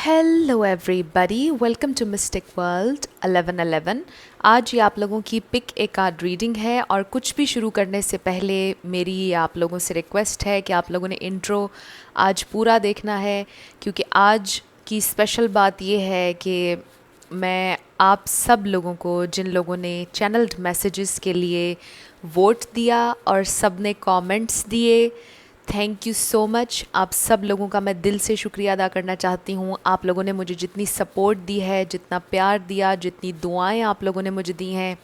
Hello everybody, welcome to mystic world 1111। आज ये आप लोगों की पिक ए कार्ड रीडिंग है और कुछ भी शुरू करने से पहले मेरी आप लोगों से रिक्वेस्ट है कि आप लोगों ने इंट्रो आज पूरा देखना है, क्योंकि आज की स्पेशल बात ये है कि मैं आप सब लोगों को, जिन लोगों ने चैनल्ड मैसेजेस के लिए वोट दिया और सब ने कमेंट्स दिए, थैंक यू सो मच। आप सब लोगों का मैं दिल से शुक्रिया अदा करना चाहती हूँ। आप लोगों ने मुझे जितनी सपोर्ट दी है, जितना प्यार दिया, जितनी दुआएं आप लोगों ने मुझे दी हैं,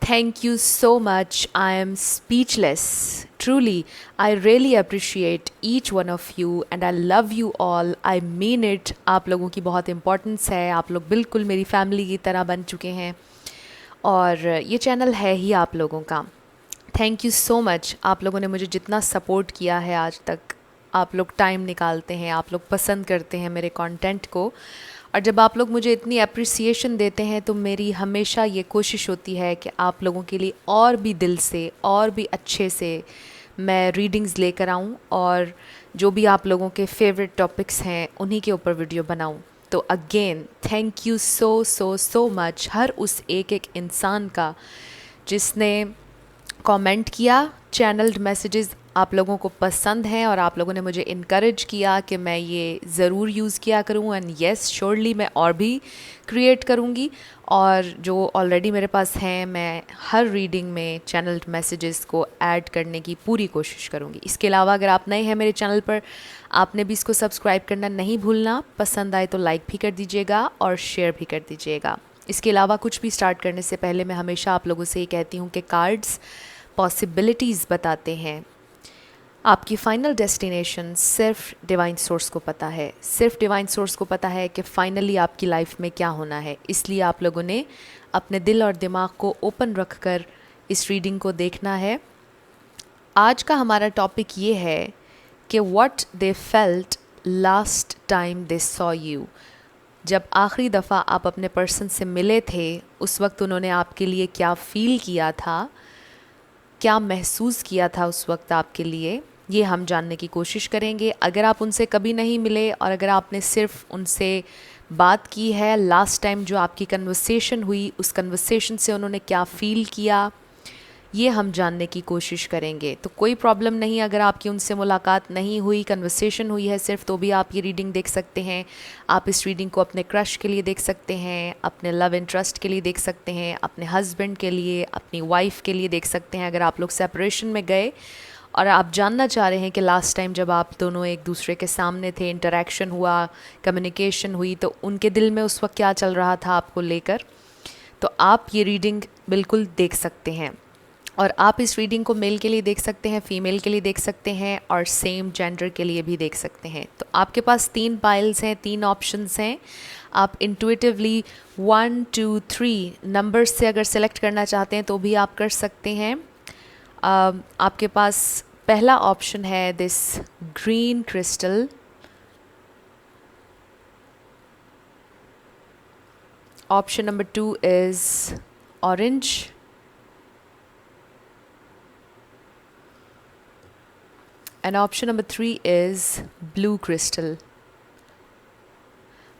thank you so much. I am speechless, truly. I really appreciate each one of you and I love you all, I mean it. आप लोगों की बहुत इम्पोर्टेंस है, आप लोग बिल्कुल मेरी फैमिली की तरह बन चुके हैं और ये चैनल है ही आप लोगों का। Thank you so much. आप लोगों ने मुझे जितना सपोर्ट किया है आज तक, आप लोग टाइम निकालते हैं, आप लोग पसंद करते हैं मेरे कंटेंट को, और जब आप लोग मुझे इतनी अप्रिसिएशन देते हैं तो मेरी हमेशा ये कोशिश होती है कि आप लोगों के लिए और भी दिल से और भी अच्छे से मैं रीडिंग्स लेकर आऊँ और जो भी आप लोगों के फेवरेट टॉपिक्स हैं उन्हीं के ऊपर वीडियो बनाऊँ। तो again thank you so so so much हर उस एक एक इंसान का जिसने कमेंट किया। चैनल्ड मैसेजेस आप लोगों को पसंद हैं और आप लोगों ने मुझे इनकरेज किया कि मैं ये ज़रूर यूज़ किया करूँ, एंड येस श्योरली मैं और भी क्रिएट करूँगी। और जो ऑलरेडी मेरे पास हैं, मैं हर रीडिंग में चैनल्ड मैसेजेस को ऐड करने की पूरी कोशिश करूँगी। इसके अलावा अगर आप नए हैं मेरे चैनल पर, आपने भी इसको सब्सक्राइब करना नहीं भूलना। पसंद आए तो लाइक भी कर दीजिएगा और शेयर भी कर दीजिएगा। इसके अलावा कुछ भी स्टार्ट करने से पहले मैं हमेशा आप लोगों से ये कहती हूँ कि कार्ड्स पॉसिबिलिटीज़ बताते हैं, आपकी फ़ाइनल डेस्टिनेशन सिर्फ डिवाइन सोर्स को पता है। सिर्फ डिवाइन सोर्स को पता है कि फ़ाइनली आपकी लाइफ में क्या होना है। इसलिए आप लोगों ने अपने दिल और दिमाग को ओपन रख कर इस रीडिंग को देखना है। आज का हमारा टॉपिक ये है कि what they felt last time they saw you. जब आखिरी दफ़ा आप अपने पर्सन से मिले थे, उस वक्त उन्होंने आपके लिए क्या फ़ील किया था, क्या महसूस किया था उस वक्त आपके लिए, ये हम जानने की कोशिश करेंगे। अगर आप उनसे कभी नहीं मिले और अगर आपने सिर्फ उनसे बात की है, लास्ट टाइम जो आपकी कन्वर्सेशन हुई, उस कन्वर्सेशन से उन्होंने क्या फ़ील किया, ये हम जानने की कोशिश करेंगे। तो कोई प्रॉब्लम नहीं अगर आपकी उनसे मुलाकात नहीं हुई, कन्वर्सेशन हुई है सिर्फ, तो भी आप ये रीडिंग देख सकते हैं। आप इस रीडिंग को अपने क्रश के लिए देख सकते हैं, अपने लव इंटरेस्ट के लिए देख सकते हैं, अपने हस्बैंड के लिए, अपनी वाइफ के लिए देख सकते हैं। अगर आप लोग सेपरेशन में गए और आप जानना चाह रहे हैं कि लास्ट टाइम जब आप दोनों एक दूसरे के सामने थे, इंटरेक्शन हुआ, कम्युनिकेशन हुई, तो उनके दिल में उस वक्त क्या चल रहा था आपको लेकर, तो आप ये रीडिंग बिल्कुल देख सकते हैं। और आप इस रीडिंग को मेल के लिए देख सकते हैं, फीमेल के लिए देख सकते हैं और सेम जेंडर के लिए भी देख सकते हैं। तो आपके पास 3 पाइल्स हैं, 3 ऑप्शंस हैं। आप इंट्यूटिवली 1 2 3 नंबर्स से अगर सेलेक्ट करना चाहते हैं तो भी आप कर सकते हैं। आपके पास पहला ऑप्शन है this green crystal, option number 2 is orange, and option number 3 is blue crystal.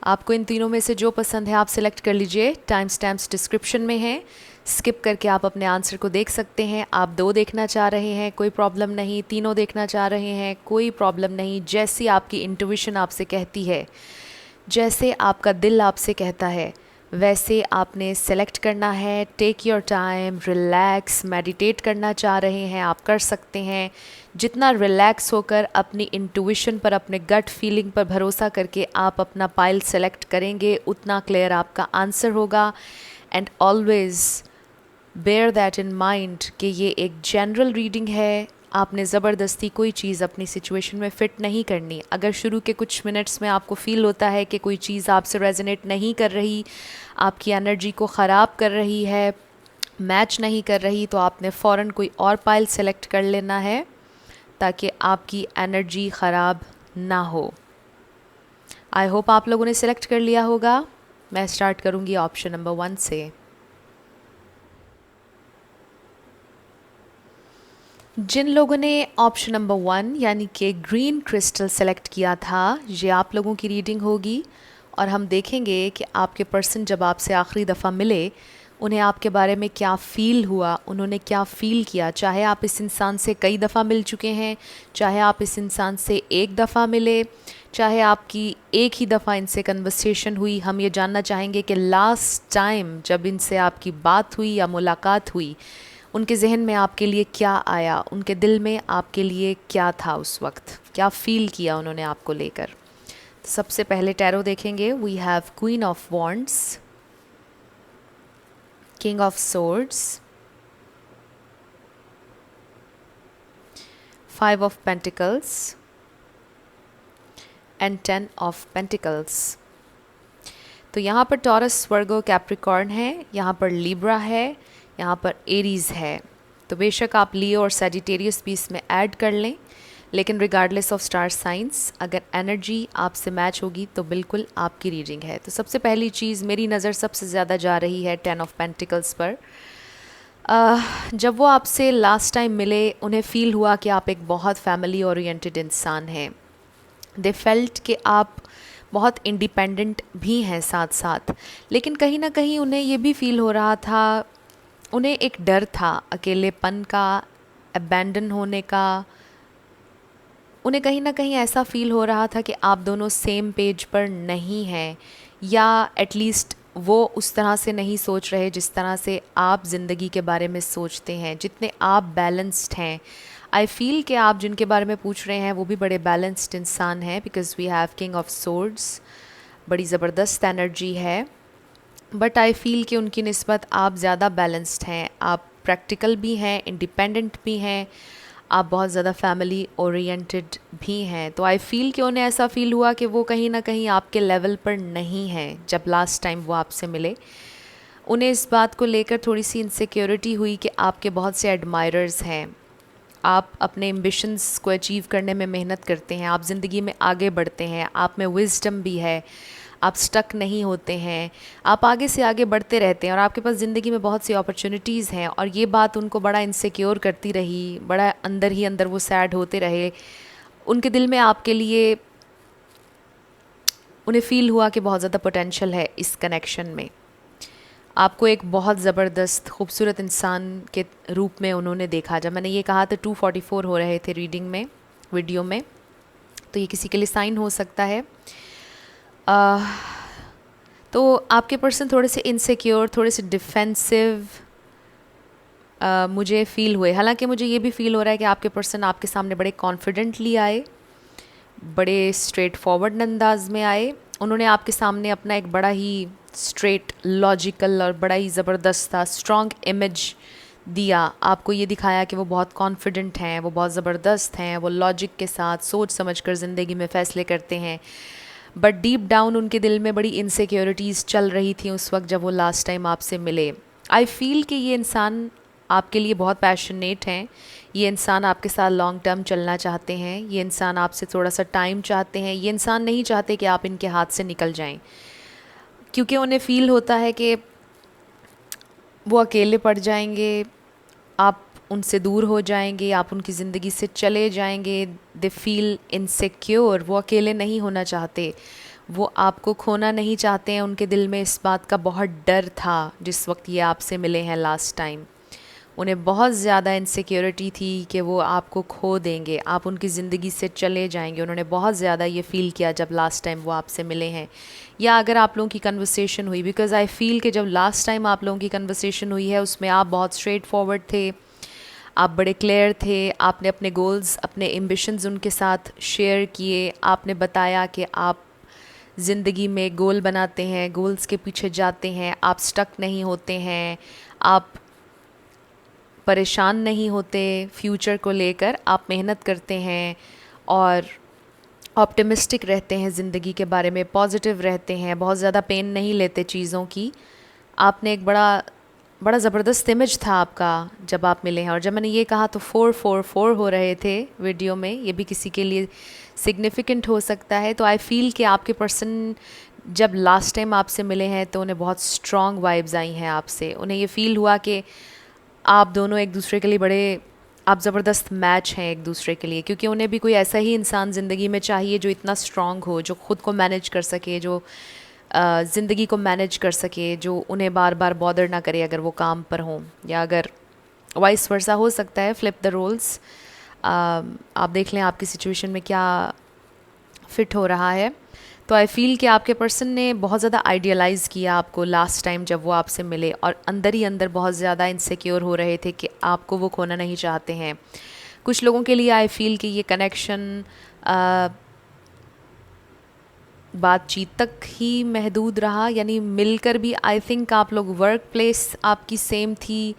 आपको इन तीनों में से जो पसंद है आप सिलेक्ट कर लीजिए। टाइम स्टैम्प्स डिस्क्रिप्शन में है, स्किप करके आप अपने आंसर को देख सकते हैं। आप 2 देखना चाह रहे हैं, कोई प्रॉब्लम नहीं। 3 देखना चाह रहे हैं, कोई प्रॉब्लम नहीं। जैसी आपकी इंट्यूशन आपसे कहती है, जैसे आपका दिल आपसे कहता है, वैसे आपने सेलेक्ट करना है। Take your time, relax. Meditate करना चाह रहे हैं आप कर सकते हैं। जितना रिलैक्स होकर अपनी इंट्यूशन पर, अपने गट फीलिंग पर भरोसा करके आप अपना पाइल सेलेक्ट करेंगे, उतना क्लियर आपका आंसर होगा। And always bear that in mind कि ये एक जनरल रीडिंग है। आपने ज़बरदस्ती कोई चीज़ अपनी सिचुएशन में फ़िट नहीं करनी। अगर शुरू के कुछ मिनट्स में आपको फ़ील होता है कि कोई चीज़ आपसे रेजोनेट नहीं कर रही, आपकी एनर्जी को ख़राब कर रही है, मैच नहीं कर रही, तो आपने फ़ौरन कोई और पाइल सेलेक्ट कर लेना है ताकि आपकी एनर्जी ख़राब ना हो। आई होप आप लोगों ने सेलेक्ट कर लिया होगा। मैं स्टार्ट करूँगी ऑप्शन नंबर 1 से। जिन लोगों ने ऑप्शन नंबर 1 यानी कि ग्रीन क्रिस्टल सेलेक्ट किया था, ये आप लोगों की रीडिंग होगी। और हम देखेंगे कि आपके पर्सन जब आपसे आखिरी दफ़ा मिले उन्हें आपके बारे में क्या फ़ील हुआ, उन्होंने क्या फ़ील किया। चाहे आप इस इंसान से कई दफ़ा मिल चुके हैं, चाहे आप इस इंसान से एक दफ़ा मिले, चाहे आपकी एक ही दफ़ा इनसे कन्वर्सेशन हुई, हम ये जानना चाहेंगे कि लास्ट टाइम जब इनसे आपकी बात हुई या मुलाकात हुई, उनके जहन में आपके लिए क्या आया, उनके दिल में आपके लिए क्या था, उस वक्त क्या फ़ील किया उन्होंने आपको लेकर। तो सबसे पहले टैरो देखेंगे। We have queen of wands, king of swords, 5 of pentacles and 10 of pentacles. तो यहाँ पर टॉरस, वर्गो, कैप्रिकॉर्न है, यहाँ पर लिब्रा है, यहाँ पर एरीज़ है। तो बेशक आप लियो और सैजिटेरियस भी इसमें ऐड कर लें, लेकिन रिगार्डलेस ऑफ स्टार साइंस अगर एनर्जी आपसे मैच होगी तो बिल्कुल आपकी रीडिंग है। तो सबसे पहली चीज़ मेरी नज़र सबसे ज़्यादा जा रही है 10 ऑफ पेंटिकल्स पर। जब वो आपसे लास्ट टाइम मिले उन्हें फ़ील हुआ कि आप एक बहुत फैमिली ओरिएंटेड इंसान हैं। दे फेल्ट कि आप बहुत इंडिपेंडेंट भी हैं साथ साथ, लेकिन कहीं ना कहीं उन्हें ये भी फ़ील हो रहा था, उन्हें एक डर था अकेलेपन का, अबैंडन होने का। उन्हें कहीं ना कहीं ऐसा फ़ील हो रहा था कि आप दोनों सेम पेज पर नहीं हैं, या एटलीस्ट वो उस तरह से नहीं सोच रहे जिस तरह से आप ज़िंदगी के बारे में सोचते हैं, जितने आप बैलेंस्ड हैं। आई फील कि आप जिनके बारे में पूछ रहे हैं वो भी बड़े बैलेंस्ड इंसान हैं, because we have king of swords, बड़ी ज़बरदस्त एनर्जी है। बट आई फील कि उनकी निस्बत आप ज़्यादा बैलेंस्ड हैं, आप प्रैक्टिकल भी हैं, इंडिपेंडेंट भी हैं, आप बहुत ज़्यादा फैमिली ओरिएंटेड भी हैं। तो आई फील कि उन्हें ऐसा फ़ील हुआ कि वो कहीं ना कहीं आपके लेवल पर नहीं हैं। जब लास्ट टाइम वो आपसे मिले उन्हें इस बात को लेकर थोड़ी सी इनसिक्योरिटी हुई कि आपके बहुत से एडमायरर्स हैं, आप अपने एम्बिशंस को अचीव करने में मेहनत करते हैं, आप ज़िंदगी में आगे बढ़ते हैं, आप में विजडम भी है, आप स्टक नहीं होते हैं, आप आगे से आगे बढ़ते रहते हैं और आपके पास ज़िंदगी में बहुत सी अपॉर्चुनिटीज़ हैं। और ये बात उनको बड़ा इनसिक्योर करती रही, बड़ा अंदर ही अंदर वो सैड होते रहे। उनके दिल में आपके लिए उन्हें फ़ील हुआ कि बहुत ज़्यादा पोटेंशियल है इस कनेक्शन में। आपको एक बहुत ज़बरदस्त खूबसूरत इंसान के रूप में उन्होंने देखा। जब मैंने ये कहा तो 244 हो रहे थे रीडिंग में, वीडियो में, तो ये किसी के लिए साइन हो सकता है। तो आपके पर्सन थोड़े से इनसिक्योर, थोड़े से डिफेंसिव मुझे फ़ील हुए। हालांकि मुझे ये भी फ़ील हो रहा है कि आपके पर्सन आपके सामने बड़े कॉन्फिडेंटली आए, बड़े स्ट्रेट फॉरवर्ड अंदाज में आए। उन्होंने आपके सामने अपना एक बड़ा ही स्ट्रेट, लॉजिकल और बड़ा ही ज़बरदस्त था स्ट्रॉन्ग इमेज दिया। आपको ये दिखाया कि वो बहुत कॉन्फिडेंट हैं, वो बहुत ज़बरदस्त हैं, वो लॉजिक के साथ सोच समझ कर ज़िंदगी में फ़ैसले करते हैं। बट डीप डाउन उनके दिल में बड़ी इनसिक्योरिटीज़ चल रही थी उस वक्त जब वो लास्ट टाइम आपसे मिले। आई फील कि ये इंसान आपके लिए बहुत पैशनेट हैं, ये इंसान आपके साथ लॉन्ग टर्म चलना चाहते हैं, ये इंसान आपसे थोड़ा सा टाइम चाहते हैं, ये इंसान नहीं चाहते कि आप इनके हाथ से निकल जाएं, क्योंकि उन्हें फ़ील होता है कि वो अकेले पड़ जाएंगे, आप उनसे दूर हो जाएंगे, आप उनकी ज़िंदगी से चले जाएंगे। दे फील इनसिक्योर, वो अकेले नहीं होना चाहते, वो आपको खोना नहीं चाहते हैं। उनके दिल में इस बात का बहुत डर था जिस वक्त ये आपसे मिले हैं लास्ट टाइम। उन्हें बहुत ज़्यादा इनसिक्योरिटी थी कि वो आपको खो देंगे, आप उनकी ज़िंदगी से चले जाएंगे। उन्होंने बहुत ज़्यादा ये फ़ील किया जब लास्ट टाइम वो आपसे मिले हैं, या अगर आप लोगों की कन्वर्सेशन हुई। बिकॉज़ आई फील कि जब लास्ट टाइम आप लोगों की कन्वर्सेशन हुई है उसमें आप बहुत स्ट्रेट फॉरवर्ड थे, आप बड़े क्लियर थे, आपने अपने गोल्स, अपने एम्बिशंस उनके साथ शेयर किए। आपने बताया कि आप ज़िंदगी में गोल बनाते हैं, गोल्स के पीछे जाते हैं, आप स्टक नहीं होते हैं, आप परेशान नहीं होते फ्यूचर को लेकर, आप मेहनत करते हैं और ऑप्टिमिस्टिक रहते हैं ज़िंदगी के बारे में, पॉजिटिव रहते हैं, बहुत ज़्यादा पेन नहीं लेते चीज़ों की। आपने एक बड़ा ज़बरदस्त इमेज था आपका जब आप मिले हैं। और जब मैंने ये कहा तो 444 हो रहे थे वीडियो में, ये भी किसी के लिए सिग्निफिकेंट हो सकता है। तो आई फील कि आपके पर्सन जब लास्ट टाइम आपसे मिले हैं तो उन्हें बहुत स्ट्रॉन्ग वाइब्स आई हैं आपसे। उन्हें ये फ़ील हुआ कि आप दोनों एक दूसरे के लिए बड़े, आप ज़बरदस्त मैच हैं एक दूसरे के लिए, क्योंकि उन्हें भी कोई ऐसा ही इंसान ज़िंदगी में चाहिए जो इतना स्ट्रॉन्ग हो, जो ख़ुद को मैनेज कर सके, जो ज़िंदगी को मैनेज कर सके, जो उन्हें बार बार बॉदर ना करे अगर वो काम पर हों, या अगर वाइस वर्सा हो सकता है, फ्लिप द रोल्स। आप देख लें आपकी सिचुएशन में क्या फ़िट हो रहा है। तो आई फील कि आपके पर्सन ने बहुत ज़्यादा आइडियलाइज़ किया आपको लास्ट टाइम जब वो आपसे मिले, और अंदर ही अंदर बहुत ज़्यादा इनसिक्योर हो रहे थे कि आपको वो खोना नहीं चाहते हैं। कुछ लोगों के लिए आई फील कि ये कनेक्शन बातचीत तक ही महदूद रहा, यानी मिलकर भी आई थिंक आप लोग वर्क प्लेस आपकी सेम थी,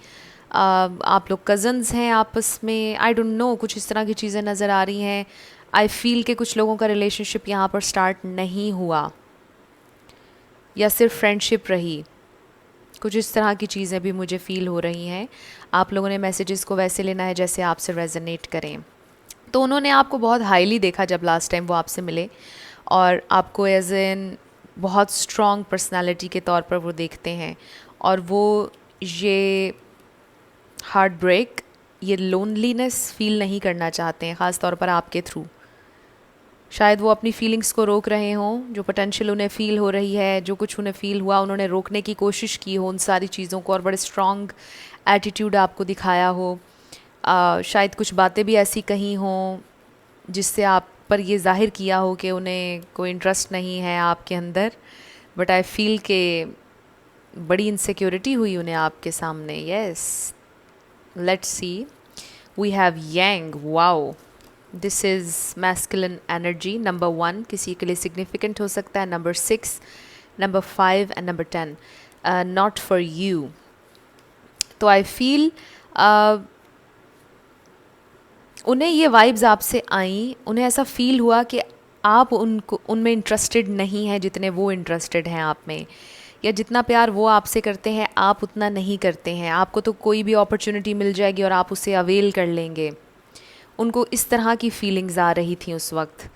आप लोग कज़न्स हैं आपस में, आई डोंट नो, कुछ इस तरह की चीज़ें नज़र आ रही हैं। आई फील कि कुछ लोगों का रिलेशनशिप यहाँ पर स्टार्ट नहीं हुआ या सिर्फ फ्रेंडशिप रही, कुछ इस तरह की चीज़ें भी मुझे फ़ील हो रही हैं। आप लोगों ने मैसेजेस को वैसे लेना है जैसे आपसे रेजोनेट करें। तो उन्होंने आपको बहुत हाईली देखा जब लास्ट टाइम वो आपसे मिले, और आपको एज एन बहुत स्ट्रॉन्ग पर्सनालिटी के तौर पर वो देखते हैं, और वो ये हार्ट ब्रेक, ये लोनलीनेस फील नहीं करना चाहते हैं, ख़ास तौर पर आपके थ्रू। शायद वो अपनी फीलिंग्स को रोक रहे हों, जो पोटेंशियल उन्हें फ़ील हो रही है, जो कुछ उन्हें फ़ील हुआ उन्होंने रोकने की कोशिश की हो उन सारी चीज़ों को, और बड़े स्ट्रॉन्ग एटीट्यूड आपको दिखाया हो। शायद कुछ बातें भी ऐसी कही हों जिससे आप पर ये ज़ाहिर किया हो कि उन्हें कोई इंटरेस्ट नहीं है आपके अंदर, बट आई फील के बड़ी इनसिक्योरिटी हुई उन्हें आपके सामने। Yes, let's see, we have yang, wow, this is masculine energy. Number 1 किसी के लिए सिग्निफिकेंट हो सकता है, number 6, number 5 and number 10 not for you. तो आई फील उन्हें ये वाइब्स आपसे आई, उन्हें ऐसा फील हुआ कि आप उनको उनमें इंटरेस्टेड नहीं हैं जितने वो इंटरेस्टेड हैं आप में, या जितना प्यार वो आपसे करते हैं आप उतना नहीं करते हैं। आपको तो कोई भी अपॉर्चुनिटी मिल जाएगी और आप उसे अवेल कर लेंगे। उनको इस तरह की फीलिंग्स आ रही थी उस वक्त,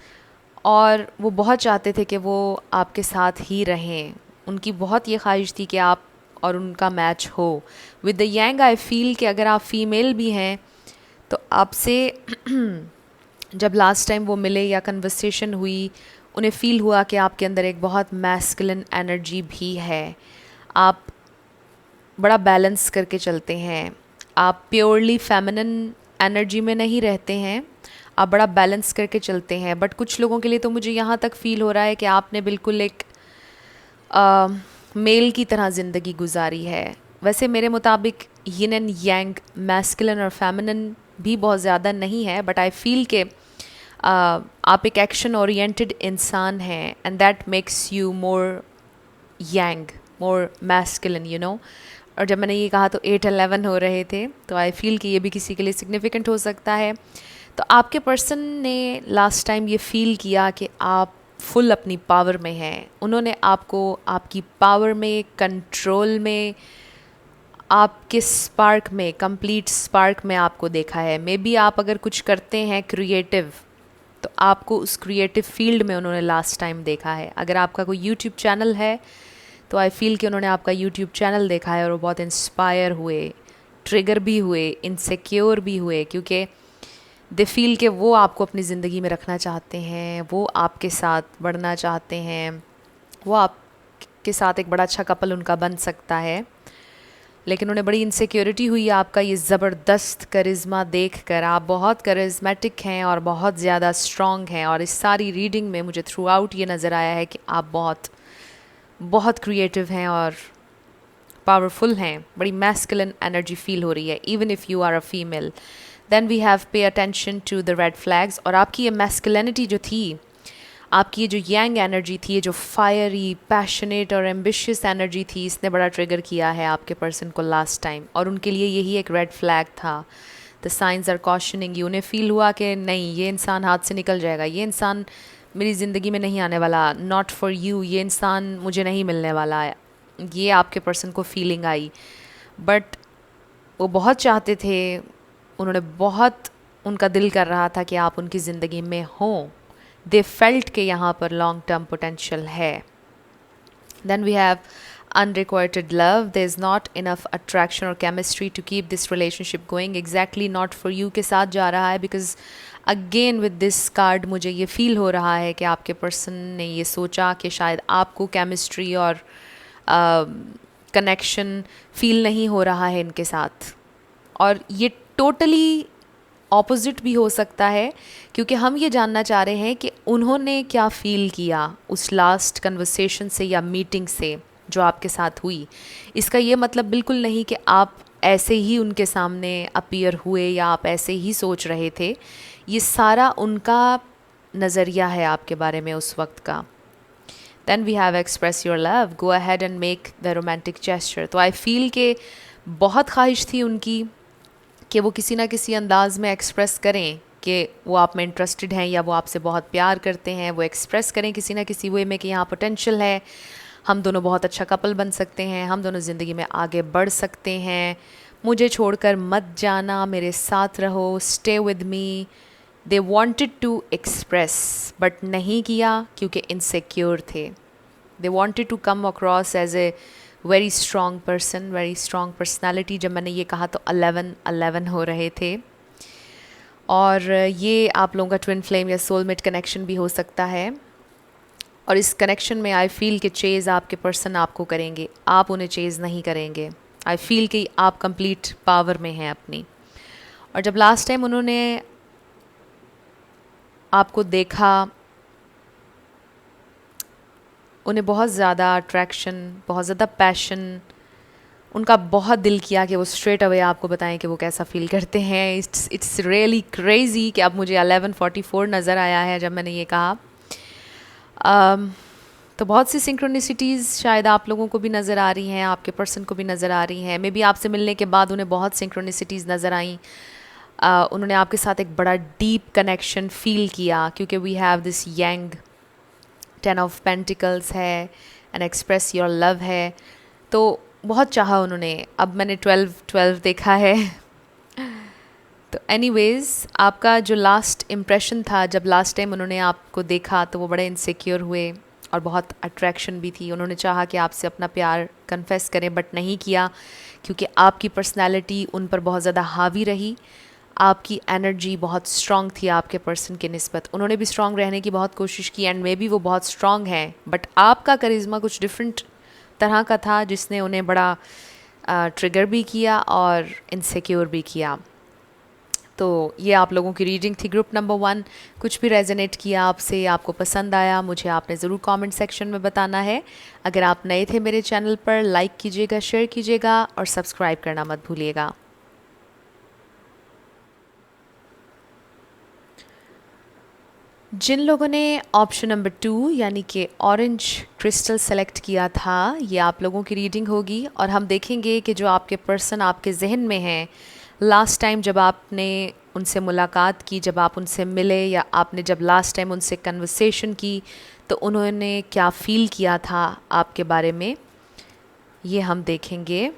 और वो बहुत चाहते थे कि वो आपके साथ ही रहें। उनकी बहुत ये ख्वाहिश थी कि आप और उनका मैच हो। With the Yang I feel कि अगर आप फीमेल भी हैं तो आपसे जब लास्ट टाइम वो मिले या कन्वर्सेशन हुई, उन्हें फ़ील हुआ कि आपके अंदर एक बहुत मैस्कुलिन एनर्जी भी है। आप बड़ा बैलेंस करके चलते हैं, आप प्योरली फेमिनिन एनर्जी में नहीं रहते हैं, आप बड़ा बैलेंस करके चलते हैं। बट कुछ लोगों के लिए तो मुझे यहाँ तक फ़ील हो रहा है कि आपने बिल्कुल एक मेल की तरह ज़िंदगी गुजारी है। वैसे मेरे मुताबिक यिन एंड यांग, मैस्कुलिन और फेमिनिन भी बहुत ज़्यादा नहीं है, बट आई फील के आप एक एक्शन ओरिएंटेड इंसान हैं, and that makes you more Yang, more masculine, you know. और जब मैंने ये कहा तो 8-11 हो रहे थे, तो आई फील कि ये भी किसी के लिए सिग्निफिकेंट हो सकता है। तो आपके पर्सन ने लास्ट टाइम ये फील किया कि आप फुल अपनी पावर में हैं। उन्होंने आपको आपकी पावर में, कंट्रोल में, आपके स्पार्क में, कंप्लीट स्पार्क में आपको देखा है। मे बी आप अगर कुछ करते हैं क्रिएटिव, तो आपको उस क्रिएटिव फील्ड में उन्होंने लास्ट टाइम देखा है। अगर आपका कोई यूट्यूब चैनल है तो आई फील कि उन्होंने आपका यूट्यूब चैनल देखा है और वो बहुत इंस्पायर हुए, ट्रिगर भी हुए, इनसिक्योर भी हुए, क्योंकि दे फील कि वो आपको अपनी ज़िंदगी में रखना चाहते हैं, वो आपके साथ बढ़ना चाहते हैं, वो आपके साथ एक बड़ा अच्छा कपल उनका बन सकता है। लेकिन उन्हें बड़ी इनसिक्योरिटी हुई आपका ये ज़बरदस्त करिश्मा देखकर। आप बहुत करिश्मेटिक हैं और बहुत ज़्यादा स्ट्रॉन्ग हैं, और इस सारी रीडिंग में मुझे थ्रू आउट ये नज़र आया है कि आप बहुत बहुत क्रिएटिव हैं और पावरफुल हैं। बड़ी मैस्कुलिन एनर्जी फील हो रही है, even if you are a female. Then we have pay attention to the red flags. और आपकी ये मैस्कुलिनिटी जो थी, आपकी ये जो यांग एनर्जी थी, ये जो फायरी, पैशनेट और एम्बिशियस एनर्जी थी, इसने बड़ा ट्रिगर किया है आपके पर्सन को लास्ट टाइम, और उनके लिए यही एक रेड फ्लैग था। The signs are cautioning you. उन्हें फील हुआ कि नहीं, ये इंसान हाथ से निकल जाएगा, ये इंसान मेरी ज़िंदगी में नहीं आने वाला, नॉट फॉर यू, ये इंसान मुझे नहीं मिलने वाला है। ये आपके पर्सन को फीलिंग आई, बट वो बहुत चाहते थे, उन्होंने बहुत, उनका दिल कर रहा था कि आप उनकी ज़िंदगी में हों। दे फेल्ट के यहाँ पर लॉन्ग टर्म पोटेंशियल है। Then we have unrequited love, there's not enough attraction or chemistry to keep this relationship going, exactly not for you के साथ जा रहा है, because again with this card मुझे ये feel हो रहा है कि आपके person ने ये सोचा कि शायद आपको chemistry और connection feel नहीं हो रहा है इनके साथ, और ये totally ऑपोजिट भी हो सकता है, क्योंकि हम ये जानना चाह रहे हैं कि उन्होंने क्या फ़ील किया उस लास्ट कन्वर्सेशन से या मीटिंग से जो आपके साथ हुई। इसका ये मतलब बिल्कुल नहीं कि आप ऐसे ही उनके सामने अपीयर हुए या आप ऐसे ही सोच रहे थे, ये सारा उनका नज़रिया है आपके बारे में उस वक्त का। Then we have express your love, go ahead and make the romantic gesture. तो आई फील कि बहुत ख्वाहिश थी उनकी कि वो किसी ना किसी अंदाज़ में एक्सप्रेस करें कि वो आप में इंटरेस्टेड हैं या वो आपसे बहुत प्यार करते हैं, वो एक्सप्रेस करें किसी ना किसी वे में कि यहाँ पोटेंशियल है, हम दोनों बहुत अच्छा कपल बन सकते हैं, हम दोनों ज़िंदगी में आगे बढ़ सकते हैं, मुझे छोड़कर मत जाना, मेरे साथ रहो, stay with me. They wanted to express but नहीं किया क्योंकि इनसिक्योर थे। They wanted to come across as a very strong person, very strong personality. जब मैंने ये कहा तो 11-11 हो रहे थे, और ये आप लोगों का ट्विन फ्लेम या सोलमेट कनेक्शन भी हो सकता है। और इस कनेक्शन में आई फील कि चेज़ आपके पर्सन आपको करेंगे, आप उन्हें चेज़ नहीं करेंगे। आई फील कि आप कंप्लीट पावर में हैं अपनी। और जब लास्ट टाइम उन्होंने आपको देखा, उन्हें बहुत ज़्यादा अट्रैक्शन, बहुत ज़्यादा पैशन, उनका बहुत दिल किया कि वो स्ट्रेट अवे आपको बताएं कि वो कैसा फ़ील करते हैं। इट्स रियली क्रेज़ी कि अब मुझे 11:44 नज़र आया है जब मैंने ये कहा। तो बहुत सी सिंक्रोनिसिटीज़ शायद आप लोगों को भी नज़र आ रही हैं, आपके पर्सन को भी नज़र आ रही हैं। मे बी आपसे मिलने के बाद उन्हें बहुत सिंक्रोनिसिटीज़ नज़र आई। उन्होंने आपके साथ एक बड़ा डीप कनेक्शन फ़ील किया, क्योंकि we have this yang 10 of pentacles है एंड एक्सप्रेस योर लव है, तो बहुत चाहा उन्होंने। अब मैंने 12-12 देखा है। तो एनीवेज़ आपका जो लास्ट इम्प्रेशन था, जब लास्ट टाइम उन्होंने आपको देखा तो वो बड़े इनसिक्योर हुए और बहुत अट्रैक्शन भी थी। उन्होंने चाहा कि आपसे अपना प्यार कन्फेस करें बट नहीं किया, क्योंकि आपकी पर्सनैलिटी उन पर बहुत ज़्यादा हावी रही, आपकी एनर्जी बहुत स्ट्रॉन्ग थी आपके पर्सन के निस्बत। उन्होंने भी स्ट्रॉन्ग रहने की बहुत कोशिश की एंड मे बी वो बहुत स्ट्रॉन्ग हैं, बट आपका करिश्मा कुछ डिफरेंट तरह का था जिसने उन्हें बड़ा ट्रिगर भी किया और इनसिक्योर भी किया। तो ये आप लोगों की रीडिंग थी ग्रुप नंबर 1। कुछ भी रेजोनेट किया आपसे, आपको पसंद आया, मुझे आपने ज़रूर कमेंट सेक्शन में बताना है। अगर आप नए थे मेरे चैनल पर, लाइक कीजिएगा, शेयर कीजिएगा और सब्सक्राइब करना मत भूलिएगा। जिन लोगों ने ऑप्शन नंबर 2 यानी कि ऑरेंज क्रिस्टल सेलेक्ट किया था, ये आप लोगों की रीडिंग होगी और हम देखेंगे कि जो आपके पर्सन आपके जहन में हैं, लास्ट टाइम जब आपने उनसे मुलाकात की, जब आप उनसे मिले या आपने जब लास्ट टाइम उनसे कन्वर्सेशन की, तो उन्होंने क्या फ़ील किया था आपके बारे में, ये हम देखेंगे।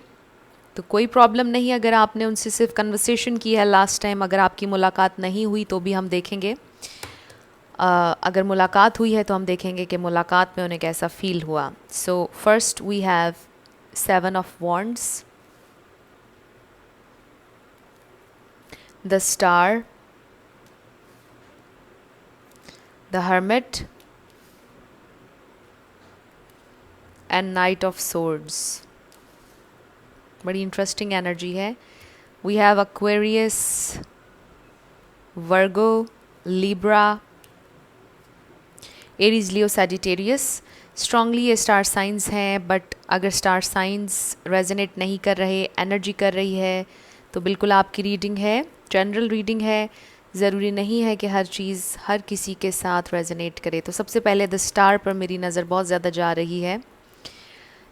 तो कोई प्रॉब्लम नहीं अगर आपने उनसे सिर्फ कन्वर्सेशन की है लास्ट टाइम, अगर आपकी मुलाकात नहीं हुई तो भी हम देखेंगे। अगर मुलाकात हुई है तो हम देखेंगे कि मुलाकात में उन्हें कैसा फ़ील हुआ। So first we have 7 of wands, the star, the hermit and knight of swords। बड़ी इंटरेस्टिंग एनर्जी है। We have Aquarius, Virgo, Libra, Aries, Leo, Sagittarius। Strongly ये स्टार साइंस हैं, बट अगर स्टार साइंस रेजोनेट नहीं कर रहे, energy कर रही है, तो बिल्कुल आपकी रीडिंग है। जनरल रीडिंग है, ज़रूरी नहीं है कि हर चीज़ हर किसी के साथ रेजोनेट करे। तो सबसे पहले द स्टार पर मेरी नज़र बहुत ज़्यादा जा रही है,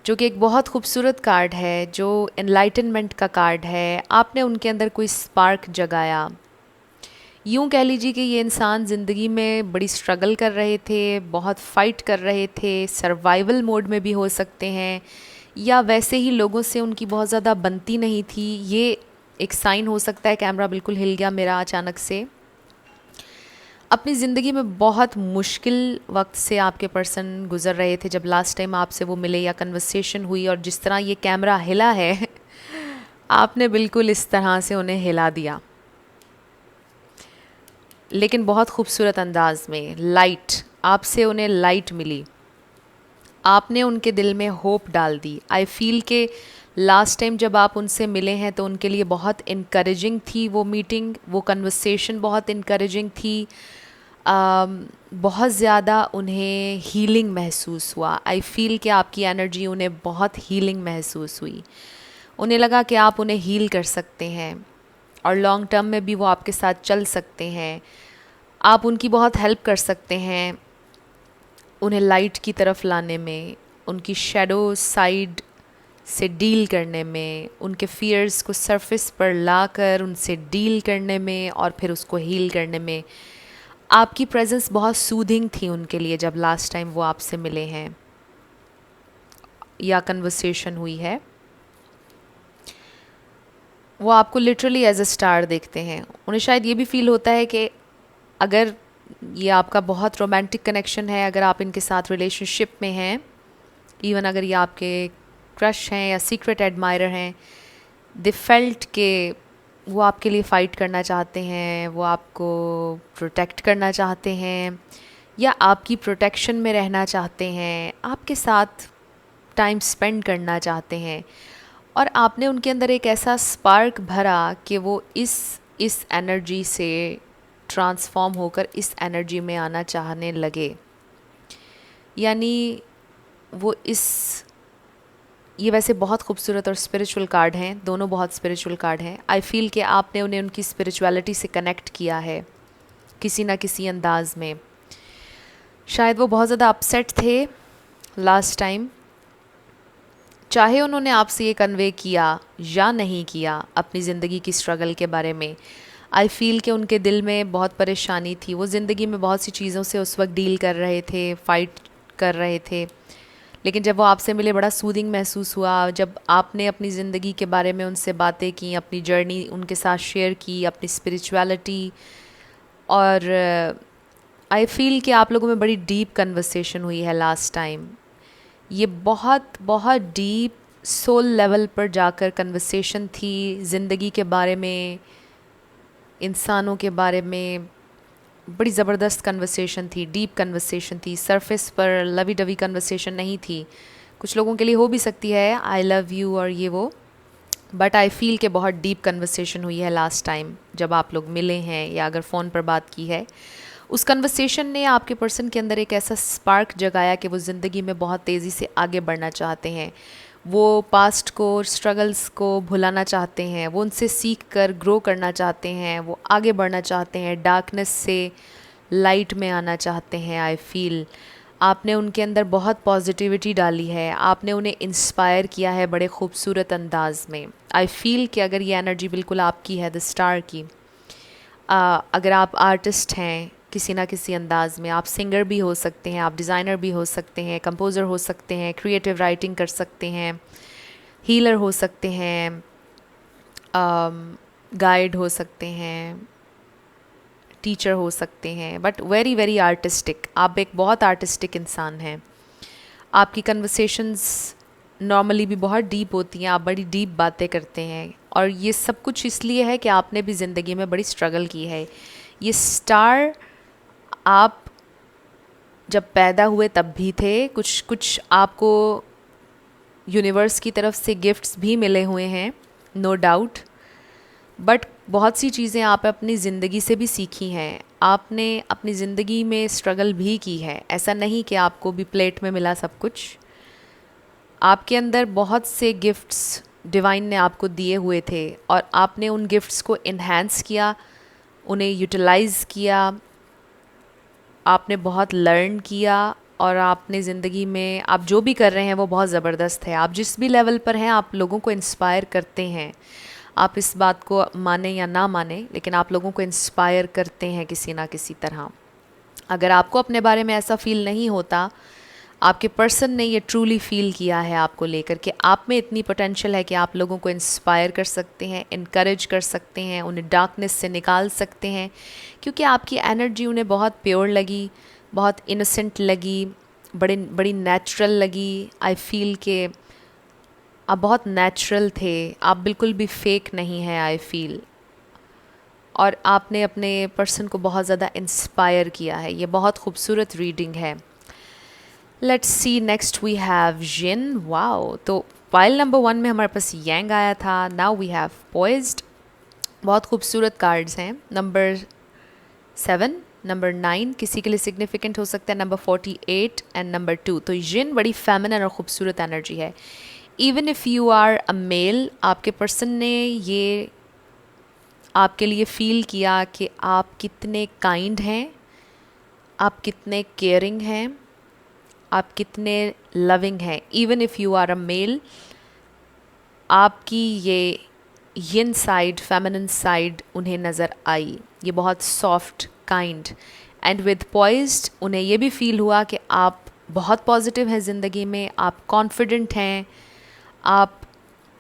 जो कि एक बहुत खूबसूरत कार्ड है, जो एनलाइटनमेंट का कार्ड है। आपने उनके अंदर कोई स्पार्क जगाया। यूँ कह लीजिए कि ये इंसान ज़िंदगी में बड़ी स्ट्रगल कर रहे थे, बहुत फ़ाइट कर रहे थे, सर्वाइवल मोड में भी हो सकते हैं, या वैसे ही लोगों से उनकी बहुत ज़्यादा बनती नहीं थी। ये एक साइन हो सकता है। कैमरा बिल्कुल हिल गया मेरा अचानक से। अपनी ज़िंदगी में बहुत मुश्किल वक्त से आपके पर्सन गुज़र रहे थे जब लास्ट टाइम आपसे वो मिले या कन्वर्सेशन हुई, और जिस तरह ये कैमरा हिला है आपने बिल्कुल इस तरह से उन्हें हिला दिया, लेकिन बहुत खूबसूरत अंदाज में। लाइट, आपसे उन्हें लाइट मिली, आपने उनके दिल में होप डाल दी। आई फील के लास्ट टाइम जब आप उनसे मिले हैं तो उनके लिए बहुत इनकरेजिंग थी वो मीटिंग, वो कन्वर्सेशन बहुत इनकरेजिंग थी। बहुत ज़्यादा उन्हें हीलिंग महसूस हुआ। आई फील कि आपकी एनर्जी उन्हें बहुत हीलिंग महसूस हुई। उन्हें लगा कि आप उन्हें हील कर सकते हैं और लॉन्ग टर्म में भी वो आपके साथ चल सकते हैं। आप उनकी बहुत हेल्प कर सकते हैं उन्हें लाइट की तरफ लाने में, उनकी शैडो साइड से डील करने में, उनके फियर्स को सरफेस पर लाकर उनसे डील करने में और फिर उसको हील करने में। आपकी प्रेजेंस बहुत सूदिंग थी उनके लिए जब लास्ट टाइम वो आपसे मिले हैं या कन्वर्सेशन हुई है। वो आपको लिटरली एज अ स्टार देखते हैं। उन्हें शायद ये भी फील होता है कि अगर ये आपका बहुत रोमांटिक कनेक्शन है, अगर आप इनके साथ रिलेशनशिप में हैं, इवन अगर ये आपके क्रश हैं या सीक्रेट एडमायरर हैं, दे फेल्ट के वो आपके लिए फ़ाइट करना चाहते हैं, वो आपको प्रोटेक्ट करना चाहते हैं या आपकी प्रोटेक्शन में रहना चाहते हैं, आपके साथ टाइम स्पेंड करना चाहते हैं। और आपने उनके अंदर एक ऐसा स्पार्क भरा कि वो इस एनर्जी से ट्रांसफॉर्म होकर इस एनर्जी में आना चाहने लगे। यानी वो ये वैसे बहुत खूबसूरत और स्पिरिचुअल कार्ड हैं, दोनों बहुत स्पिरिचुअल कार्ड हैं। आई फील कि आपने उन्हें उनकी स्पिरिचुअलिटी से कनेक्ट किया है किसी ना किसी अंदाज में। शायद वो बहुत ज़्यादा अपसेट थे लास्ट टाइम, चाहे उन्होंने आपसे ये कन्वे किया या नहीं किया अपनी ज़िंदगी की स्ट्रगल के बारे में। आई फील कि उनके दिल में बहुत परेशानी थी, वो ज़िंदगी में बहुत सी चीज़ों से उस वक्त डील कर रहे थे, फ़ाइट कर रहे थे, लेकिन जब वो आपसे मिले बड़ा सूदिंग महसूस हुआ। जब आपने अपनी ज़िंदगी के बारे में उनसे बातें की, अपनी जर्नी उनके साथ शेयर की, अपनी स्पिरिचुअलिटी, और आई फील कि आप लोगों में बड़ी डीप कन्वर्सेशन हुई है लास्ट टाइम। ये बहुत बहुत डीप सोल लेवल पर जाकर कन्वर्सेशन थी, ज़िंदगी के बारे में, इंसानों के बारे में। बड़ी ज़बरदस्त कन्वर्सेशन थी, डीप कन्वर्सेशन थी। सरफेस पर लवी डवी कन्वर्सेशन नहीं थी। कुछ लोगों के लिए हो भी सकती है आई लव यू और ये वो, बट आई फील कि बहुत डीप कन्वर्सेशन हुई है लास्ट टाइम जब आप लोग मिले हैं या अगर फ़ोन पर बात की है। उस कन्वर्सेशन ने आपके पर्सन के अंदर एक ऐसा स्पार्क जगाया कि वो ज़िंदगी में बहुत तेज़ी से आगे बढ़ना चाहते हैं। वो पास्ट को, स्ट्रगल्स को भुलाना चाहते हैं, वो उनसे सीख कर ग्रो करना चाहते हैं, वो आगे बढ़ना चाहते हैं, डार्कनेस से लाइट में आना चाहते हैं। आई फील आपने उनके अंदर बहुत पॉजिटिविटी डाली है, आपने उन्हें इंस्पायर किया है बड़े खूबसूरत अंदाज में। आई फील कि अगर ये एनर्जी बिल्कुल आपकी है, द स्टार की, अगर आप आर्टिस्ट हैं किसी ना किसी अंदाज में, आप सिंगर भी हो सकते हैं, आप डिज़ाइनर भी हो सकते हैं, कंपोज़र हो सकते हैं, क्रिएटिव राइटिंग कर सकते हैं, हीलर हो सकते हैं, गाइड हो सकते हैं, टीचर हो सकते हैं, बट वेरी वेरी आर्टिस्टिक। आप एक बहुत आर्टिस्टिक इंसान हैं। आपकी कन्वर्सेशंस नॉर्मली भी बहुत डीप होती हैं, आप बड़ी डीप बातें करते हैं, और ये सब कुछ इसलिए है कि आपने भी ज़िंदगी में बड़ी स्ट्रगल की है। ये स्टार आप जब पैदा हुए तब भी थे, कुछ आपको यूनिवर्स की तरफ से गिफ्ट्स भी मिले हुए हैं, नो डाउट, बट बहुत सी चीज़ें आप अपनी ज़िंदगी से भी सीखी हैं। आपने अपनी ज़िंदगी में स्ट्रगल भी की है, ऐसा नहीं कि आपको भी प्लेट में मिला सब कुछ। आपके अंदर बहुत से गिफ्ट्स डिवाइन ने आपको दिए हुए थे और आपने उन गिफ्ट्स को इन्हांस किया, उन्हें यूटिलाइज़ किया, आपने बहुत लर्न किया, और आपने ज़िंदगी में आप जो भी कर रहे हैं वो बहुत ज़बरदस्त है। आप जिस भी लेवल पर हैं आप लोगों को इंस्पायर करते हैं। आप इस बात को माने या ना माने, लेकिन आप लोगों को इंस्पायर करते हैं किसी ना किसी तरह। अगर आपको अपने बारे में ऐसा फ़ील नहीं होता, आपके पर्सन ने ये ट्रूली फील किया है आपको लेकर कि आप में इतनी पोटेंशियल है कि आप लोगों को इंस्पायर कर सकते हैं, इनकरेज कर सकते हैं, उन्हें डार्कनेस से निकाल सकते हैं, क्योंकि आपकी एनर्जी उन्हें बहुत प्योर लगी, बहुत इनोसेंट लगी, बड़ी नेचुरल लगी। आई फील कि आप बहुत नेचुरल थे, आप बिल्कुल भी फेक नहीं हैं आई फील, और आपने अपने पर्सन को बहुत ज़्यादा इंस्पायर किया है। ये बहुत खूबसूरत रीडिंग है। Let's see next we have yin. Wow, तो पाइल नंबर 1 में हमारे पास यांग आया था। Now we have poised. बहुत खूबसूरत कार्ड्स हैं। नंबर 7, नंबर 9 किसी के लिए सिग्निफिकेंट हो सकता है, नंबर 48 एंड नंबर 2। तो जिन बड़ी फेमिनिन और ख़ूबसूरत एनर्जी है। Even if you are a male, आपके पर्सन ने ये आपके लिए फ़ील किया कि आप कितने काइंड हैं, आप कितने केयरिंग हैं, आप कितने लविंग हैं। Even if you are a male, आपकी ये यिन साइड, फेमिनिन साइड उन्हें नज़र आई। ये बहुत soft, kind and with poised. उन्हें ये भी फील हुआ कि आप बहुत पॉजिटिव हैं ज़िंदगी में, आप कॉन्फिडेंट हैं, आप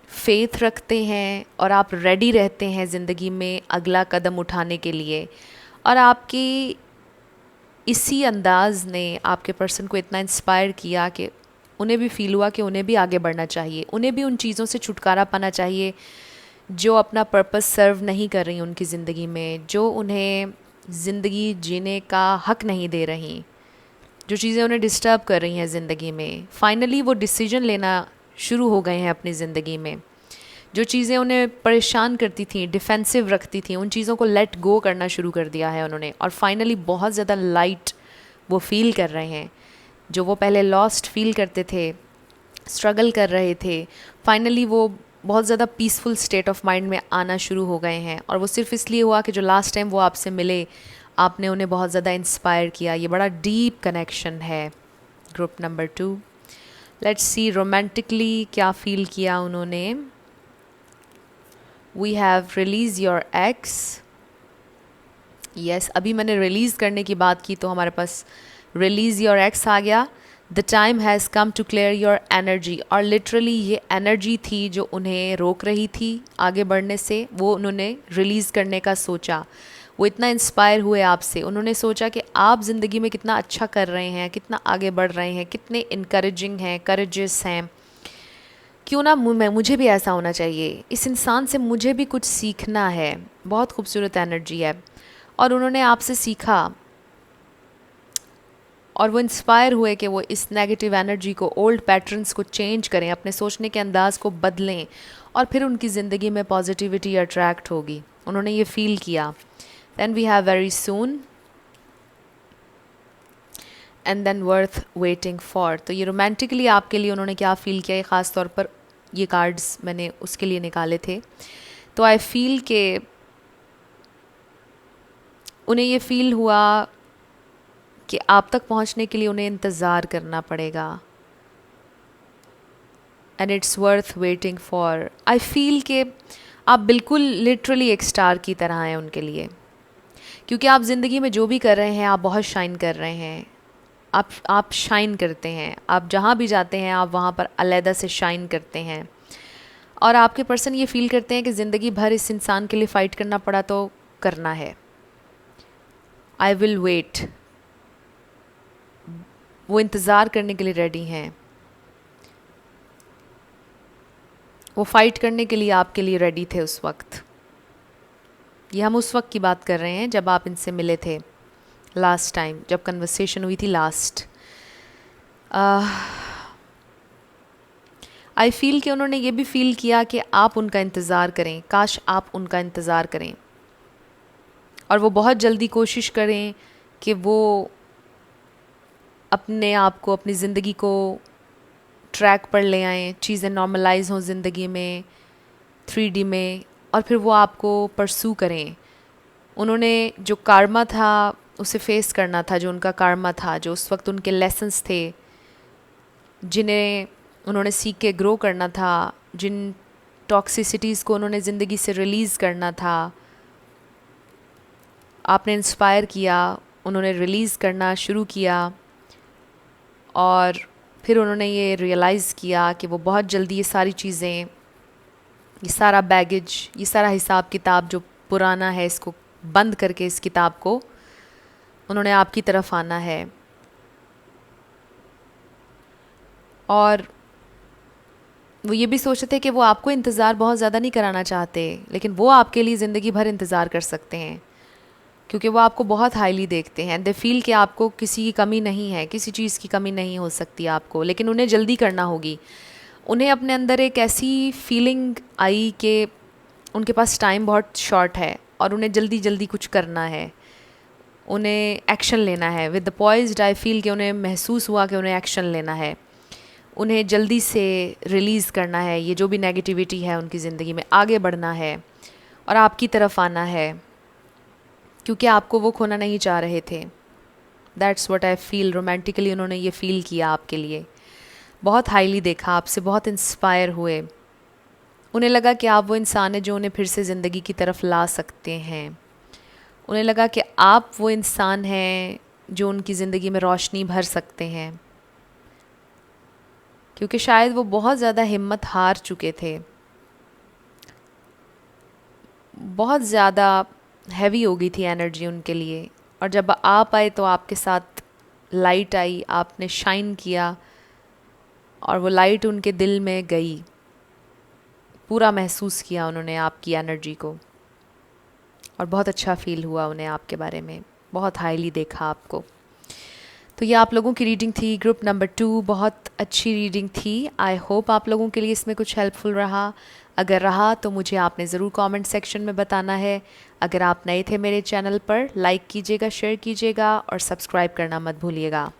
फेथ रखते हैं और आप रेडी रहते हैं ज़िंदगी में अगला कदम उठाने के लिए। और आपकी इसी अंदाज़ ने आपके पर्सन को इतना इंस्पायर किया कि उन्हें भी फील हुआ कि उन्हें भी आगे बढ़ना चाहिए, उन्हें भी उन चीज़ों से छुटकारा पाना चाहिए जो अपना पर्पस सर्व नहीं कर रही उनकी ज़िंदगी में, जो उन्हें ज़िंदगी जीने का हक नहीं दे रही, जो चीज़ें उन्हें डिस्टर्ब कर रही हैं ज़िंदगी में। फाइनली वो डिसीजन लेना शुरू हो गए हैं अपनी ज़िंदगी में। जो चीज़ें उन्हें परेशान करती थी, डिफेंसिव रखती थी, उन चीज़ों को लेट गो करना शुरू कर दिया है उन्होंने, और फाइनली बहुत ज़्यादा लाइट वो फील कर रहे हैं। जो वो पहले लॉस्ट फील करते थे, स्ट्रगल कर रहे थे, फाइनली वो बहुत ज़्यादा पीसफुल स्टेट ऑफ माइंड में आना शुरू हो गए हैं। और वो सिर्फ इसलिए हुआ कि जो लास्ट टाइम वो आपसे मिले, आपने उन्हें बहुत ज़्यादा इंस्पायर किया। ये बड़ा डीप कनेक्शन है। Group number 2, let's see romantically क्या फ़ील किया उन्होंने। We have release your ex. Yes, अभी मैंने रिलीज़ करने की बात की तो हमारे पास रिलीज़ योर एक्स आ गया। The time has come to clear your energy. और लिटरली ये एनर्जी थी जो उन्हें रोक रही थी आगे बढ़ने से, वो उन्होंने रिलीज़ करने का सोचा। वो इतना इंस्पायर हुए आपसे, उन्होंने सोचा कि आप ज़िंदगी में कितना अच्छा कर रहे हैं, कितना आगे बढ़ रहे हैं, कितने इनकरेजिंग हैं, करेजियस हैं। क्यों ना मुझे भी ऐसा होना चाहिए, इस इंसान से मुझे भी कुछ सीखना है। बहुत खूबसूरत एनर्जी है। और उन्होंने आपसे सीखा और वो इंस्पायर हुए कि वो इस नेगेटिव एनर्जी को, ओल्ड पैटर्न्स को चेंज करें, अपने सोचने के अंदाज़ को बदलें, और फिर उनकी ज़िंदगी में पॉजिटिविटी अट्रैक्ट होगी। उन्होंने ये फ़ील किया। Then we have very soon and then worth waiting for. तो ये रोमांटिकली आपके लिए उन्होंने क्या फ़ील किया, ख़ास तौर पर ये कार्ड्स मैंने उसके लिए निकाले थे। तो आई फील के उन्हें ये फ़ील हुआ कि आप तक पहुंचने के लिए उन्हें इंतज़ार करना पड़ेगा, and it's worth waiting for. I feel कि आप बिल्कुल लिटरली एक स्टार की तरह हैं उनके लिए, क्योंकि आप ज़िंदगी में जो भी कर रहे हैं आप बहुत शाइन कर रहे हैं। आप शाइन करते हैं, आप जहाँ भी जाते हैं आप वहाँ पर अलहदा से शाइन करते हैं। और आपके पर्सन ये फील करते हैं कि ज़िंदगी भर इस इंसान के लिए फ़ाइट करना पड़ा तो करना है। I will wait. वो इंतज़ार करने के लिए रेडी हैं, वो फ़ाइट करने के लिए आपके लिए रेडी थे उस वक्त। ये हम उस वक्त की बात कर रहे हैं जब आप इनसे मिले थे लास्ट टाइम, जब कन्वर्सेशन हुई थी लास्ट। आई फील कि उन्होंने ये भी फ़ील किया कि आप उनका इंतज़ार करें, काश आप उनका इंतज़ार करें, और वो बहुत जल्दी कोशिश करें कि वो अपने आप को, अपनी ज़िंदगी को ट्रैक पर ले आएँ, चीज़ें नॉर्मलाइज हों ज़िंदगी में 3D में, और फिर वो आपको परसू करें। उन्होंने जो कार्मा था उसे फेस करना था, जो उनका कार्मा था, जो उस वक्त उनके लेसन्स थे, जिन्हें उन्होंने सीख के ग्रो करना था, जिन टॉक्सिसिटीज़ को उन्होंने ज़िंदगी से रिलीज़ करना था। आपने इंस्पायर किया, उन्होंने रिलीज़ करना शुरू किया, और फिर उन्होंने ये रियलाइज़ किया कि वो बहुत जल्दी ये सारी चीज़ें, ये सारा बैगेज, ये सारा हिसाब किताब जो पुराना है, इसको बंद करके इस किताब को उन्होंने आपकी तरफ आना है। और वो ये भी सोचते थे कि वो आपको इंतज़ार बहुत ज़्यादा नहीं कराना चाहते, लेकिन वो आपके लिए ज़िंदगी भर इंतज़ार कर सकते हैं, क्योंकि वो आपको बहुत हाईली देखते हैं। दे फील कि आपको किसी की कमी नहीं है, किसी चीज़ की कमी नहीं हो सकती आपको, लेकिन उन्हें जल्दी करना होगी। उन्हें अपने अंदर एक ऐसी फीलिंग आई कि उनके पास टाइम बहुत शॉर्ट है और उन्हें जल्दी जल्दी कुछ करना है, उन्हें एक्शन लेना है। With the poised I feel कि उन्हें महसूस हुआ कि उन्हें एक्शन लेना है, उन्हें जल्दी से रिलीज़ करना है ये जो भी नेगेटिविटी है उनकी ज़िंदगी में, आगे बढ़ना है और आपकी तरफ आना है, क्योंकि आपको वो खोना नहीं चाह रहे थे। That's what I feel. Romantically उन्होंने ये फ़ील किया आपके लिए, बहुत हाईली देखा आपसे, बहुत इंस्पायर हुए। उन्हें लगा कि आप वो इंसान है जो उन्हें फिर से ज़िंदगी की तरफ ला सकते हैं। उन्हें लगा कि आप वो इंसान हैं जो उनकी ज़िंदगी में रोशनी भर सकते हैं, क्योंकि शायद वो बहुत ज़्यादा हिम्मत हार चुके थे, बहुत ज़्यादा हैवी हो गई थी एनर्जी उनके लिए। और जब आप आए तो आपके साथ लाइट आई, आपने शाइन किया और वो लाइट उनके दिल में गई, पूरा महसूस किया उन्होंने आपकी एनर्जी को, और बहुत अच्छा फील हुआ उन्हें आपके बारे में, बहुत हाईली देखा आपको। तो ये आप लोगों की रीडिंग थी, ग्रुप नंबर 2। बहुत अच्छी रीडिंग थी। आई होप आप लोगों के लिए इसमें कुछ हेल्पफुल रहा। अगर रहा तो मुझे आपने ज़रूर कमेंट सेक्शन में बताना है। अगर आप नए थे मेरे चैनल पर, लाइक कीजिएगा, शेयर कीजिएगा और सब्सक्राइब करना मत भूलिएगा।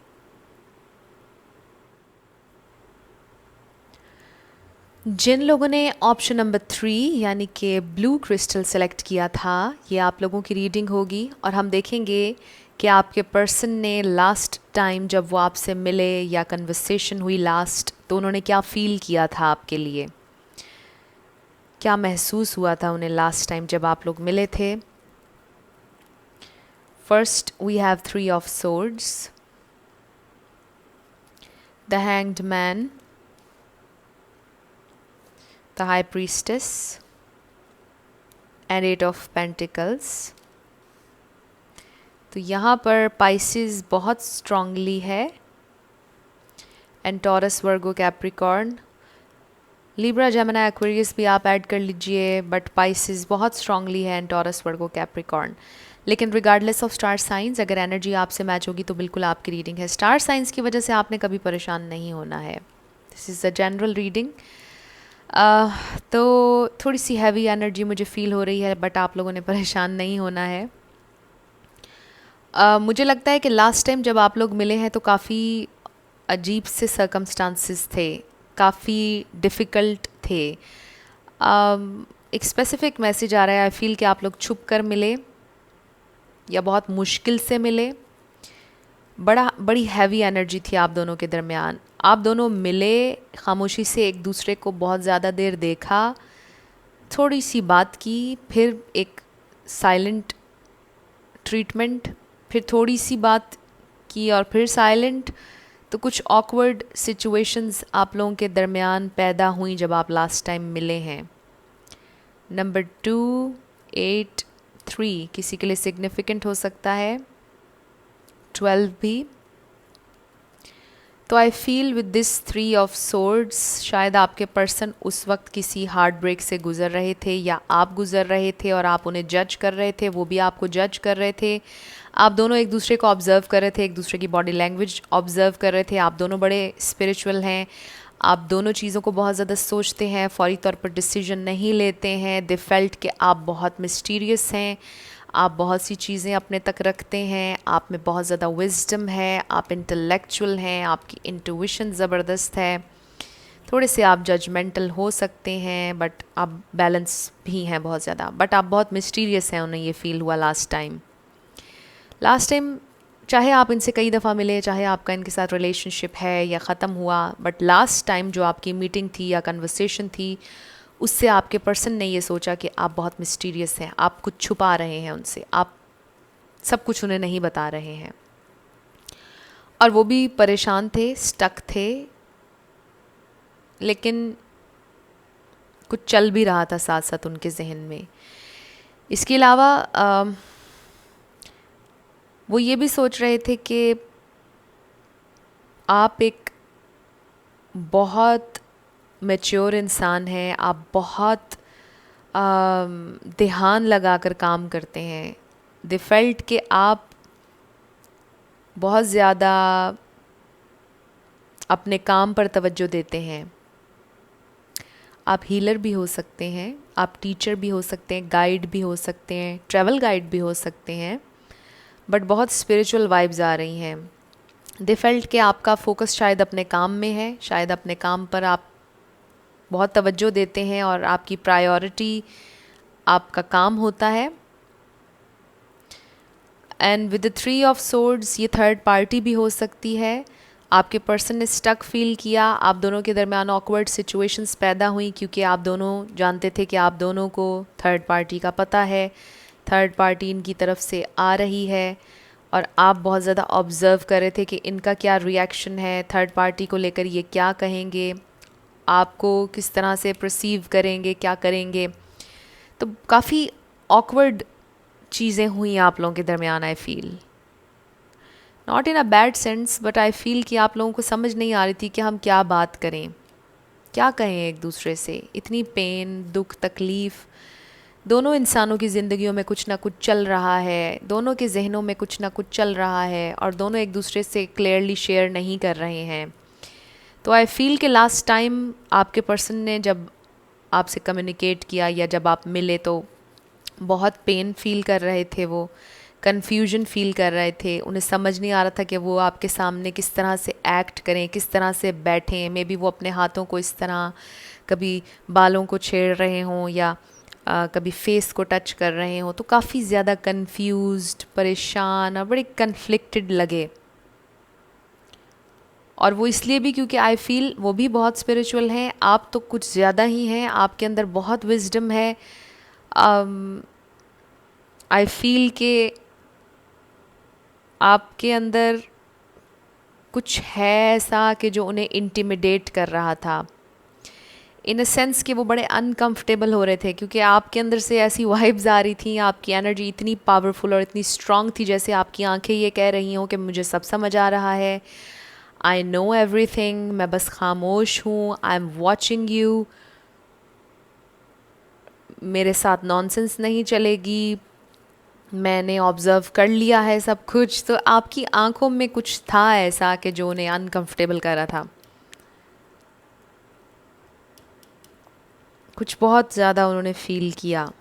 जिन लोगों ने ऑप्शन नंबर 3 यानी कि ब्लू क्रिस्टल सेलेक्ट किया था, ये आप लोगों की रीडिंग होगी और हम देखेंगे कि आपके पर्सन ने लास्ट टाइम जब वो आपसे मिले या कन्वर्सेशन हुई लास्ट, तो उन्होंने क्या फ़ील किया था आपके लिए, क्या महसूस हुआ था उन्हें लास्ट टाइम जब आप लोग मिले थे। First we have 3 of swords, the hanged man, the high priestess and 8 of pentacles। तो यहाँ पर पाइसेस बहुत स्ट्रांगली है, and taurus, Virgo, Capricorn, Libra, Gemini, Aquarius भी आप ऐड कर लीजिए, बट पाइसेस बहुत स्ट्रांगली है, एंड टॉरस, वर्गो, कैप्रिकॉर्न। लेकिन रिगार्डलेस ऑफ स्टार साइंस, अगर एनर्जी आपसे मैच होगी तो बिल्कुल आपकी रीडिंग है। स्टार साइंस की वजह से आपने कभी परेशान नहीं होना है। This is a general reading. तो थोड़ी सी हैवी एनर्जी मुझे फ़ील हो रही है, बट आप लोगों ने परेशान नहीं होना है। मुझे लगता है कि लास्ट टाइम जब आप लोग मिले हैं तो काफ़ी अजीब से सर्कमस्टांसिस थे, काफ़ी डिफ़िकल्ट थे। एक स्पेसिफिक मैसेज आ रहा है, आई फील कि आप लोग छुप कर मिले या बहुत मुश्किल से मिले। बड़ी हैवी एनर्जी थी आप दोनों के दरमियान। आप दोनों मिले, खामोशी से एक दूसरे को बहुत ज़्यादा देर देखा, थोड़ी सी बात की, फिर एक साइलेंट ट्रीटमेंट, फिर थोड़ी सी बात की और फिर साइलेंट। तो कुछ ऑकवर्ड सिचुएशंस आप लोगों के दरमियान पैदा हुई जब आप लास्ट टाइम मिले हैं। नंबर 2, 8, 3 किसी के लिए सिग्निफिकेंट हो सकता है, 12 भी। तो I feel with this 3 of swords, शायद आपके पर्सन उस वक्त किसी हार्ट ब्रेक से गुज़र रहे थे या आप गुज़र रहे थे और आप उन्हें जज कर रहे थे, वो भी आपको जज कर रहे थे। आप दोनों एक दूसरे को ऑब्ज़र्व कर रहे थे, एक दूसरे की बॉडी लैंग्वेज ऑब्ज़र्व कर रहे थे। आप दोनों बड़े स्पिरिचुअल हैं, आप दोनों चीज़ों को बहुत ज़्यादा सोचते हैं, फौरी तौर पर डिसीजन नहीं लेते हैं। दे फेल्ट कि आप बहुत मिस्टीरियस हैं, आप बहुत सी चीज़ें अपने तक रखते हैं, आप में बहुत ज़्यादा विजडम है, आप इंटेलेक्चुअल हैं, आपकी इंट्यूशन ज़बरदस्त है। थोड़े से आप जजमेंटल हो सकते हैं, बट आप बैलेंस भी हैं बहुत ज़्यादा, बट आप बहुत मिस्टीरियस हैं। उन्हें ये फ़ील हुआ लास्ट टाइम। चाहे आप इनसे कई दफ़ा मिले, चाहे आपका इनके साथ रिलेशनशिप है या ख़त्म हुआ, बट लास्ट टाइम जो आपकी मीटिंग थी या कन्वर्सेशन थी, उससे आपके पर्सन ने ये सोचा कि आप बहुत मिस्टीरियस हैं, आप कुछ छुपा रहे हैं उनसे, आप सब कुछ उन्हें नहीं बता रहे हैं। और वो भी परेशान थे, स्टक थे, लेकिन कुछ चल भी रहा था साथ साथ उनके जहन में। इसके अलावा वो ये भी सोच रहे थे कि आप एक बहुत मैच्योर इंसान हैं, आप बहुत ध्यान लगाकर काम करते हैं। दे फेल्ट कि आप बहुत ज़्यादा अपने काम पर तवज्जो देते हैं। आप हीलर भी हो सकते हैं, आप टीचर भी हो सकते हैं, गाइड भी हो सकते हैं, ट्रैवल गाइड भी हो सकते हैं, बट बहुत स्पिरिचुअल वाइब्स आ रही हैं। दे फेल्ट कि आपका फोकस शायद अपने काम में है, शायद अपने काम पर आप बहुत तवज्जो देते हैं और आपकी प्रायोरिटी आपका काम होता है। And with the 3 of swords ये थर्ड पार्टी भी हो सकती है। आपके पर्सन ने स्टक फील किया, आप दोनों के दरमियान ऑकवर्ड सिचुएशंस पैदा हुई क्योंकि आप दोनों जानते थे कि आप दोनों को थर्ड पार्टी का पता है, थर्ड पार्टी इनकी तरफ से आ रही है, और आप बहुत ज़्यादा ऑब्ज़र्व कर रहे थे कि इनका क्या रिएक्शन है, थर्ड पार्टी को लेकर ये क्या कहेंगे, आपको किस तरह से परसीव करेंगे, क्या करेंगे। तो काफ़ी ऑकवर्ड चीज़ें हुई आप लोगों के दरमियान। I feel not in a bad sense, but I feel कि आप लोगों को समझ नहीं आ रही थी कि हम क्या बात करें, क्या कहें एक दूसरे से। इतनी पेन, दुख, तकलीफ़, दोनों इंसानों की ज़िंदगियों में कुछ ना कुछ चल रहा है, दोनों के जहनों में कुछ ना कुछ चल रहा है, और दोनों एक दूसरे से क्लियरली शेयर नहीं कर रहे हैं। तो आई फील कि लास्ट टाइम आपके पर्सन ने जब आपसे कम्युनिकेट किया या जब आप मिले तो बहुत पेन फील कर रहे थे, वो कन्फ्यूजन फील कर रहे थे, उन्हें समझ नहीं आ रहा था कि वो आपके सामने किस तरह से एक्ट करें, किस तरह से बैठें। मे बी वो अपने हाथों को इस तरह कभी बालों को छेड़ रहे हों या कभी फेस को टच कर रहे हों, तो काफ़ी ज़्यादा कन्फ्यूज्ड, परेशान और बड़े कन्फ्लिक्टेड लगे। और वो इसलिए भी क्योंकि आई फील वो भी बहुत स्पिरिचुअल हैं, आप तो कुछ ज़्यादा ही हैं, आपके अंदर बहुत विजडम है। आई फील कि आपके अंदर कुछ है ऐसा कि जो उन्हें इंटिमिडेट कर रहा था, इन अ सेंस कि वो बड़े अनकंफर्टेबल हो रहे थे क्योंकि आपके अंदर से ऐसी वाइब्स आ रही थी, आपकी एनर्जी इतनी पावरफुल और इतनी स्ट्रॉन्ग थी, जैसे आपकी आंखें ये कह रही हों कि मुझे सब समझ आ रहा है, आई नो एवरीथिंग, मैं बस खामोश हूँ, आई एम वॉचिंग यू, मेरे साथ नॉनसेंस नहीं चलेगी, मैंने ऑब्ज़र्व कर लिया है सब कुछ। तो आपकी आंखों में कुछ था ऐसा कि जो उन्हें अनकंफर्टेबल कर रहा था, कुछ बहुत ज़्यादा उन्होंने फील किया।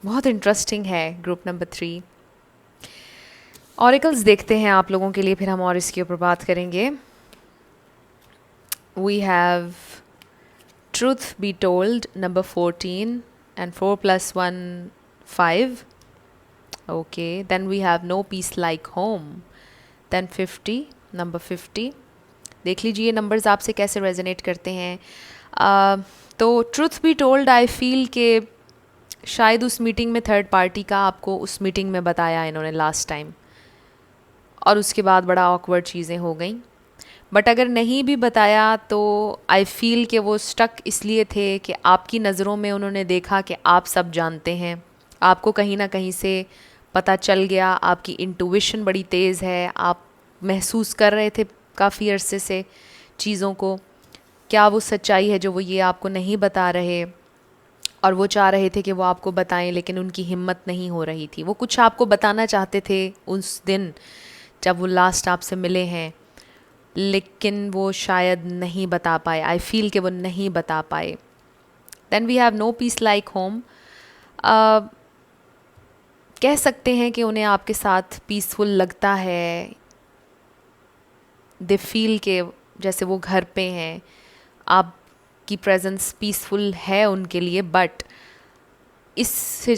बहुत इंटरेस्टिंग है ग्रुप नंबर 3। ऑरिकल्स देखते हैं आप लोगों के लिए, फिर हम और इसके ऊपर बात करेंगे। We have truth be told number 14 and 4 + 1 5. Okay, then we have no peace like home. Then 50, number 50. देख लीजिए नंबर्स आपसे कैसे रेजोनेट करते हैं। तो truth be told, I feel के शायद उस मीटिंग में थर्ड पार्टी का आपको उस मीटिंग में बताया इन्होंने लास्ट टाइम, और उसके बाद बड़ा ऑकवर्ड चीज़ें हो गई। बट अगर नहीं भी बताया तो आई फील कि वो स्टक इसलिए थे कि आपकी नज़रों में उन्होंने देखा कि आप सब जानते हैं, आपको कहीं ना कहीं से पता चल गया, आपकी इंटुइशन बड़ी तेज़ है, आप महसूस कर रहे थे काफ़ी अरसे से चीज़ों को, क्या वो सच्चाई है जो वो ये आपको नहीं बता रहे, और वो चाह रहे थे कि वो आपको बताएं लेकिन उनकी हिम्मत नहीं हो रही थी। वो कुछ आपको बताना चाहते थे उस दिन जब वो लास्ट आपसे मिले हैं, लेकिन वो शायद नहीं बता पाए। आई फील कि वो नहीं बता पाए। Then we have no peace like home. कह सकते हैं कि उन्हें आपके साथ पीसफुल लगता है, दे फील के जैसे वो घर पे हैं, आपकी प्रेजेंस पीसफुल है उनके लिए। बट इस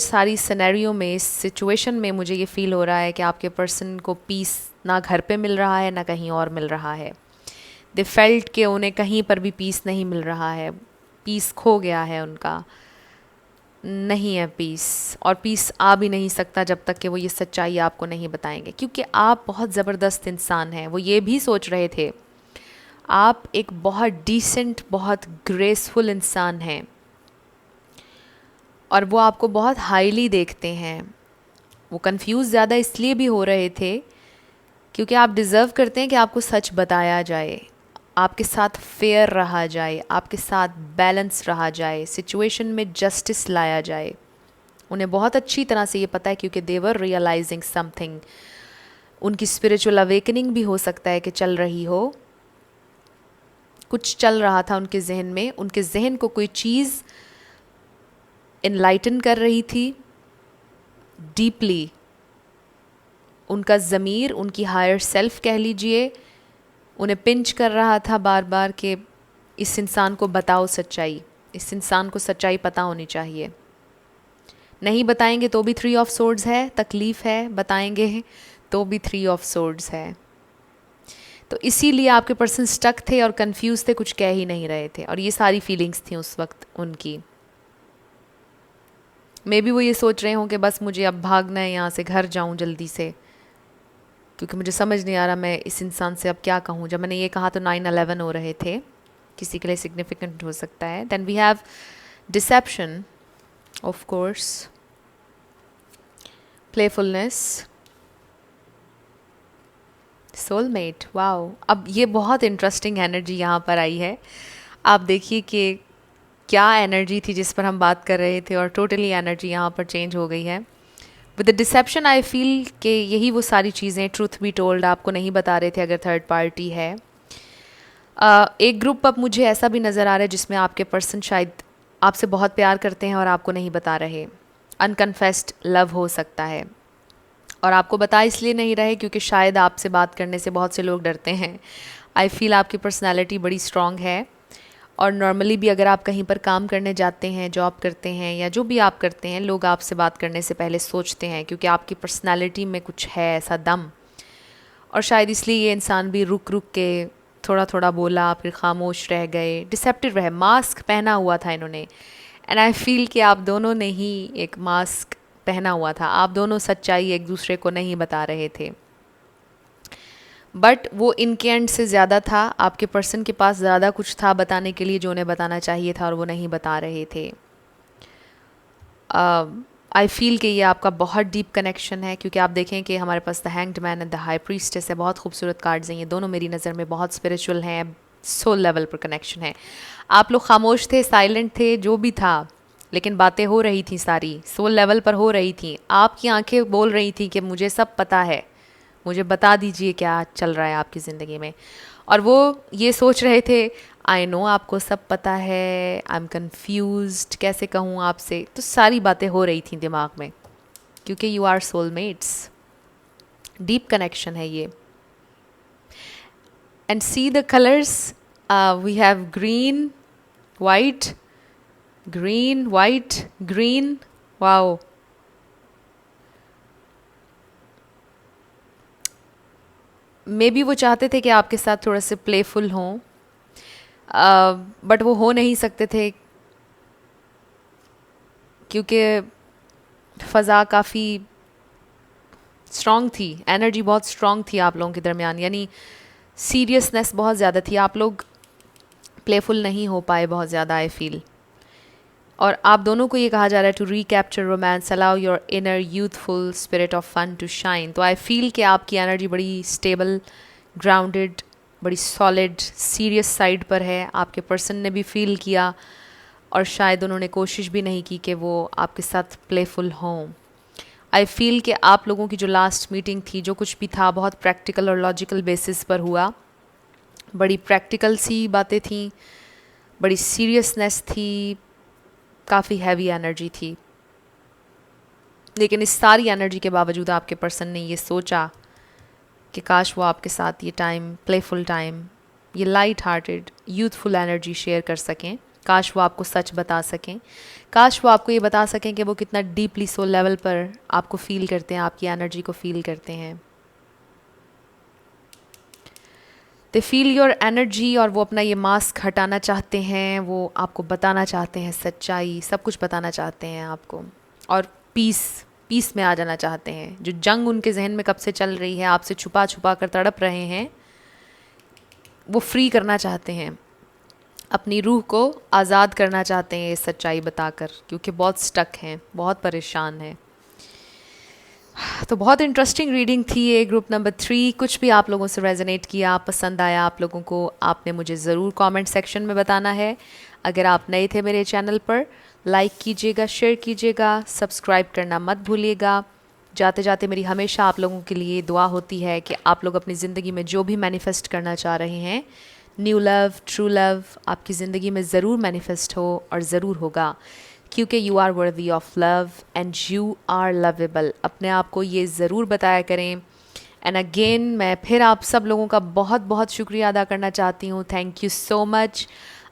सारी सिनेरियो में, इस सिचुएशन में मुझे ये फ़ील हो रहा है कि आपके पर्सन को पीस ना घर पे मिल रहा है ना कहीं और मिल रहा है। दे फेल्ट कि उन्हें कहीं पर भी पीस नहीं मिल रहा है, पीस खो गया है उनका। नहीं है पीस, और पीस आ भी नहीं सकता जब तक कि वो ये सच्चाई आपको नहीं बताएंगे, क्योंकि आप बहुत ज़बरदस्त इंसान हैं। वो ये भी सोच रहे थे आप एक बहुत डिसेंट, बहुत ग्रेसफुल इंसान हैं, और वो आपको बहुत हाईली देखते हैं। वो कंफ्यूज ज़्यादा इसलिए भी हो रहे थे क्योंकि आप डिज़र्व करते हैं कि आपको सच बताया जाए, आपके साथ फेयर रहा जाए, आपके साथ बैलेंस रहा जाए, सिचुएशन में जस्टिस लाया जाए। उन्हें बहुत अच्छी तरह से ये पता है, क्योंकि देवर रियलाइजिंग समथिंग। उनकी स्पिरिचुअल अवेकनिंग भी हो सकता है कि चल रही हो, कुछ चल रहा था उनके जहन में, उनके जहन को कोई चीज़ इनलाइटन कर रही थी डीपली। उनका ज़मीर, उनकी हायर सेल्फ कह लीजिए, उन्हें पिंच कर रहा था बार बार कि इस इंसान को बताओ सच्चाई, इस इंसान को सच्चाई पता होनी चाहिए। नहीं बताएंगे तो भी 3 ऑफ सोर्ड्स है, तकलीफ़ है, बताएंगे तो भी 3 ऑफ सोर्ड्स है। तो इसीलिए आपके पर्सन स्टक थे और कंफ्यूज थे, कुछ कह ही नहीं रहे थे, और ये सारी फीलिंग्स थी उस वक्त उनकी। मे बी वो ये सोच रहे हों कि बस मुझे अब भागना है यहाँ से, घर जाऊँ जल्दी से, क्योंकि मुझे समझ नहीं आ रहा मैं इस इंसान से अब क्या कहूँ। जब मैंने ये कहा तो 9/11 हो रहे थे, किसी के लिए सिग्निफिकेंट हो सकता है। Then we have deception, of course, playfulness, soulmate. Wow, अब ये बहुत इंटरेस्टिंग एनर्जी यहाँ पर आई है। आप देखिए कि क्या एनर्जी थी जिस पर हम बात कर रहे थे, और टोटली एनर्जी यहाँ पर चेंज हो गई है। With the deception I feel कि यही वो सारी चीज़ें, ट्रूथ बी टोल्ड, आपको नहीं बता रहे थे अगर थर्ड पार्टी है। एक ग्रुप अब मुझे ऐसा भी नज़र आ रहा है जिसमें आपके पर्सन शायद आपसे बहुत प्यार करते हैं और आपको नहीं बता रहे। अनकन्फेस्ड लव हो सकता है, और आपको बता इसलिए नहीं रहे क्योंकि शायद आपसे बात करने से बहुत से लोग डरते हैं। आई फील आपकी पर्सनैलिटी बड़ी स्ट्रॉन्ग है, और नॉर्मली भी अगर आप कहीं पर काम करने जाते हैं, जॉब करते हैं, या जो भी आप करते हैं, लोग आपसे बात करने से पहले सोचते हैं, क्योंकि आपकी पर्सनैलिटी में कुछ है ऐसा दम। और शायद इसलिए ये इंसान भी रुक रुक के थोड़ा थोड़ा बोला, फिर खामोश रह गए, डिसेप्टिव रहे। मास्क पहना हुआ था इन्होंने, एंड आई फील कि आप दोनों ने ही एक मास्क पहना हुआ था, आप दोनों सच्चाई एक दूसरे को नहीं बता रहे थे। बट वो इनके एंड से ज़्यादा था, आपके पर्सन के पास ज़्यादा कुछ था बताने के लिए जो उन्हें बताना चाहिए था, और वो नहीं बता रहे थे। आई फील कि ये आपका बहुत डीप कनेक्शन है, क्योंकि आप देखें कि हमारे पास the hanged man and the high priestess है, बहुत खूबसूरत कार्ड्स हैं ये दोनों। मेरी नज़र में बहुत स्पिरिचुअल हैं, सोल लेवल पर कनेक्शन है। आप लोग खामोश थे, साइलेंट थे, जो भी था, लेकिन बातें हो रही थी, सारी सोल लेवल पर हो रही थी। आपकी आंखें बोल रही थी कि मुझे सब पता है, मुझे बता दीजिए क्या चल रहा है आपकी ज़िंदगी में। और वो ये सोच रहे थे, आई नो आपको सब पता है, आई एम कन्फ्यूज्ड, कैसे कहूँ आपसे। तो सारी बातें हो रही थी दिमाग में, क्योंकि you are soulmates, deep connection है ये। And see the colours, we have green, white, green, white, green. Wow, maybe वो चाहते थे कि आपके साथ थोड़ा से प्लेफुल हों, बट वो हो नहीं सकते थे, क्योंकि फ़ज़ा काफ़ी स्ट्रॉन्ग थी, एनर्जी बहुत स्ट्रॉन्ग थी आप लोगों के दरमियान, यानी सीरियसनेस बहुत ज़्यादा थी। आप लोग प्लेफुल नहीं हो पाए बहुत ज़्यादा, आई फील। और आप दोनों को ये कहा जा रहा है to recapture romance, allow your inner youthful spirit of fun to shine. तो आई फील कि आपकी एनर्जी बड़ी स्टेबल, ग्राउंडेड, बड़ी सॉलिड, सीरियस साइड पर है। आपके पर्सन ने भी फील किया, और शायद उन्होंने कोशिश भी नहीं की कि वो आपके साथ प्लेफुल हों। आई फील कि आप लोगों की जो लास्ट मीटिंग थी, जो कुछ भी था, बहुत प्रैक्टिकल और लॉजिकल बेसिस पर हुआ। बड़ी प्रैक्टिकल सी बातें थी, बड़ी सीरियसनेस थी, काफ़ी हैवी एनर्जी थी। लेकिन इस सारी एनर्जी के बावजूद आपके पर्सन ने ये सोचा कि काश वो आपके साथ ये टाइम, प्लेफुल टाइम, ये light hearted youthful energy share कर सकें। काश वो आपको सच बता सकें, काश वो आपको ये बता सकें कि वो कितना डीपली सोल लेवल पर आपको फ़ील करते हैं, आपकी एनर्जी को फ़ील करते हैं। दे फील योर एनर्जी और वो अपना ये मास्क हटाना चाहते हैं, वो आपको बताना चाहते हैं सच्चाई, सब कुछ बताना चाहते हैं आपको, और पीस में आ जाना चाहते हैं। जो जंग उनके जहन में कब से चल रही है, आपसे छुपा छुपा कर तड़प रहे हैं, वो फ्री करना चाहते हैं, अपनी रूह को आज़ाद करना चाहते हैं ये सच्चाई बताकर, क्योंकि बहुत स्टक हैं, बहुत परेशान हैं। तो बहुत इंटरेस्टिंग रीडिंग थी ये ग्रुप नंबर 3। कुछ भी आप लोगों से रेजोनेट किया, पसंद आया आप लोगों को, आपने मुझे ज़रूर कमेंट सेक्शन में बताना है। अगर आप नए थे मेरे चैनल पर, लाइक कीजिएगा, शेयर कीजिएगा, सब्सक्राइब करना मत भूलिएगा। जाते जाते मेरी हमेशा आप लोगों के लिए दुआ होती है कि आप लोग अपनी ज़िंदगी में जो भी मैनिफेस्ट करना चाह रहे हैं, न्यू लव, ट्रू लव, आपकी ज़िंदगी में ज़रूर मैनिफेस्ट हो और ज़रूर होगा, क्योंकि you are worthy of love and you are lovable. अपने आप को ये ज़रूर बताया करें। एंड अगेन मैं फिर आप सब लोगों का बहुत बहुत शुक्रिया अदा करना चाहती हूँ। थैंक यू सो मच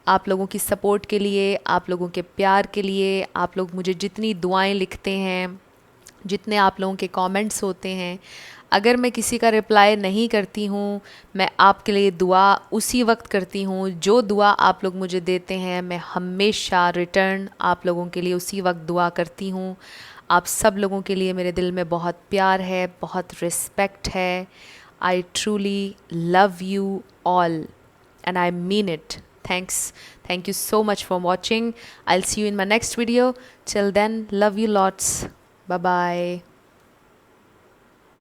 आप लोगों की सपोर्ट के लिए, आप लोगों के प्यार के लिए। आप लोग मुझे जितनी दुआएं लिखते हैं, जितने आप लोगों के कमेंट्स होते हैं, अगर मैं किसी का रिप्लाई नहीं करती हूँ, मैं आपके लिए दुआ उसी वक्त करती हूँ। जो दुआ आप लोग मुझे देते हैं, मैं हमेशा रिटर्न आप लोगों के लिए उसी वक्त दुआ करती हूँ। आप सब लोगों के लिए मेरे दिल में बहुत प्यार है, बहुत रिस्पेक्ट है। I truly love you all and I mean it. Thank you so much for watching. I'll see you in my next video. Till then, love you lots. Bye bye.